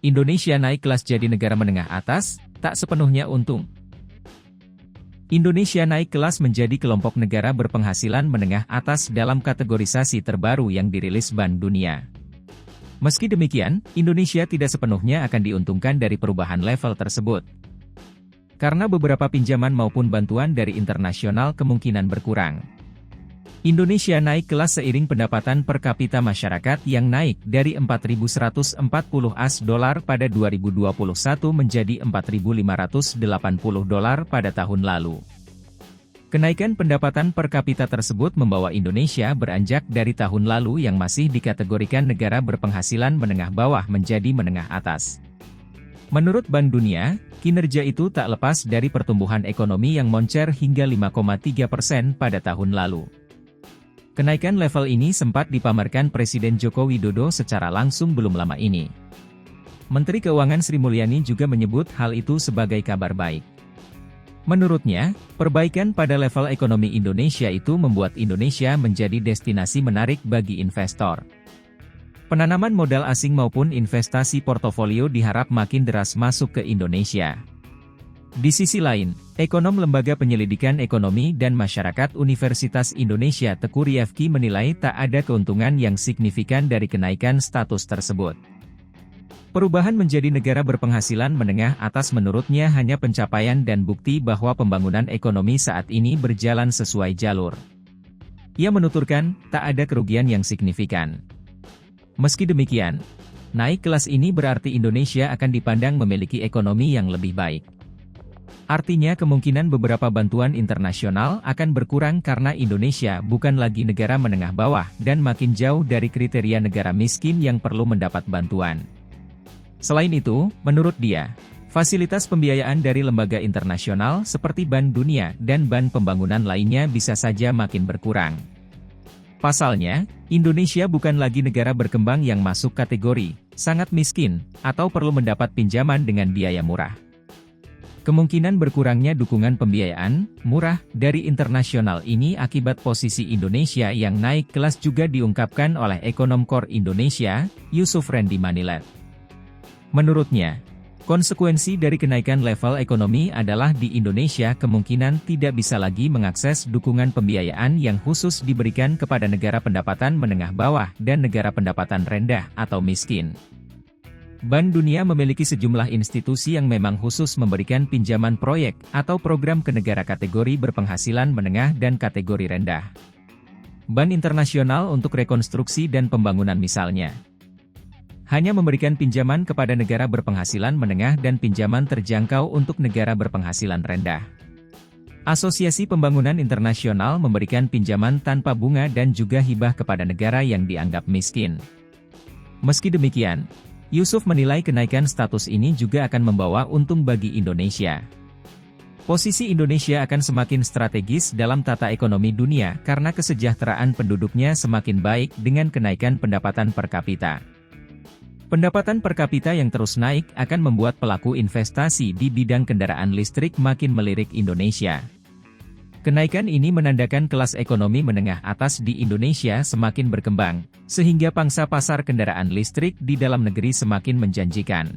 Indonesia naik kelas jadi negara menengah atas, tak sepenuhnya untung. Indonesia naik kelas menjadi kelompok negara berpenghasilan menengah atas dalam kategorisasi terbaru yang dirilis Bank Dunia. Meski demikian, Indonesia tidak sepenuhnya akan diuntungkan dari perubahan level tersebut. Karena beberapa pinjaman maupun bantuan dari internasional kemungkinan berkurang. Indonesia naik kelas seiring pendapatan per kapita masyarakat yang naik dari 4.140 US$ pada 2021 menjadi 4.580 dolar pada tahun lalu. Kenaikan pendapatan per kapita tersebut membawa Indonesia beranjak dari tahun lalu yang masih dikategorikan negara berpenghasilan menengah bawah menjadi menengah atas. Menurut Bank Dunia, kinerja itu tak lepas dari pertumbuhan ekonomi yang moncer hingga 5,3% pada tahun lalu. Kenaikan level ini sempat dipamerkan Presiden Joko Widodo secara langsung belum lama ini. Menteri Keuangan Sri Mulyani juga menyebut hal itu sebagai kabar baik. Menurutnya, perbaikan pada level ekonomi Indonesia itu membuat Indonesia menjadi destinasi menarik bagi investor. Penanaman modal asing maupun investasi portofolio diharap makin deras masuk ke Indonesia. Di sisi lain, ekonom Lembaga Penyelidikan Ekonomi dan Masyarakat Universitas Indonesia Teku Riyafki menilai tak ada keuntungan yang signifikan dari kenaikan status tersebut. Perubahan menjadi negara berpenghasilan menengah atas menurutnya hanya pencapaian dan bukti bahwa pembangunan ekonomi saat ini berjalan sesuai jalur. Ia menuturkan, tak ada kerugian yang signifikan. Meski demikian, naik kelas ini berarti Indonesia akan dipandang memiliki ekonomi yang lebih baik. Artinya kemungkinan beberapa bantuan internasional akan berkurang karena Indonesia bukan lagi negara menengah bawah dan makin jauh dari kriteria negara miskin yang perlu mendapat bantuan. Selain itu, menurut dia, fasilitas pembiayaan dari lembaga internasional seperti Bank Dunia dan Bank Pembangunan lainnya bisa saja makin berkurang. Pasalnya, Indonesia bukan lagi negara berkembang yang masuk kategori sangat miskin atau perlu mendapat pinjaman dengan biaya murah. Kemungkinan berkurangnya dukungan pembiayaan murah dari internasional ini akibat posisi Indonesia yang naik kelas juga diungkapkan oleh ekonom Core Indonesia, Yusuf Randy Manilet. Menurutnya, konsekuensi dari kenaikan level ekonomi adalah di Indonesia kemungkinan tidak bisa lagi mengakses dukungan pembiayaan yang khusus diberikan kepada negara pendapatan menengah bawah dan negara pendapatan rendah atau miskin. Bank Dunia memiliki sejumlah institusi yang memang khusus memberikan pinjaman proyek atau program ke negara kategori berpenghasilan menengah dan kategori rendah. Bank Internasional untuk Rekonstruksi dan Pembangunan misalnya, hanya memberikan pinjaman kepada negara berpenghasilan menengah dan pinjaman terjangkau untuk negara berpenghasilan rendah. Asosiasi Pembangunan Internasional memberikan pinjaman tanpa bunga dan juga hibah kepada negara yang dianggap miskin. Meski demikian, Yusuf menilai kenaikan status ini juga akan membawa untung bagi Indonesia. Posisi Indonesia akan semakin strategis dalam tata ekonomi dunia karena kesejahteraan penduduknya semakin baik dengan kenaikan pendapatan per kapita. Pendapatan per kapita yang terus naik akan membuat pelaku investasi di bidang kendaraan listrik makin melirik Indonesia. Kenaikan ini menandakan kelas ekonomi menengah atas di Indonesia semakin berkembang, sehingga pangsa pasar kendaraan listrik di dalam negeri semakin menjanjikan.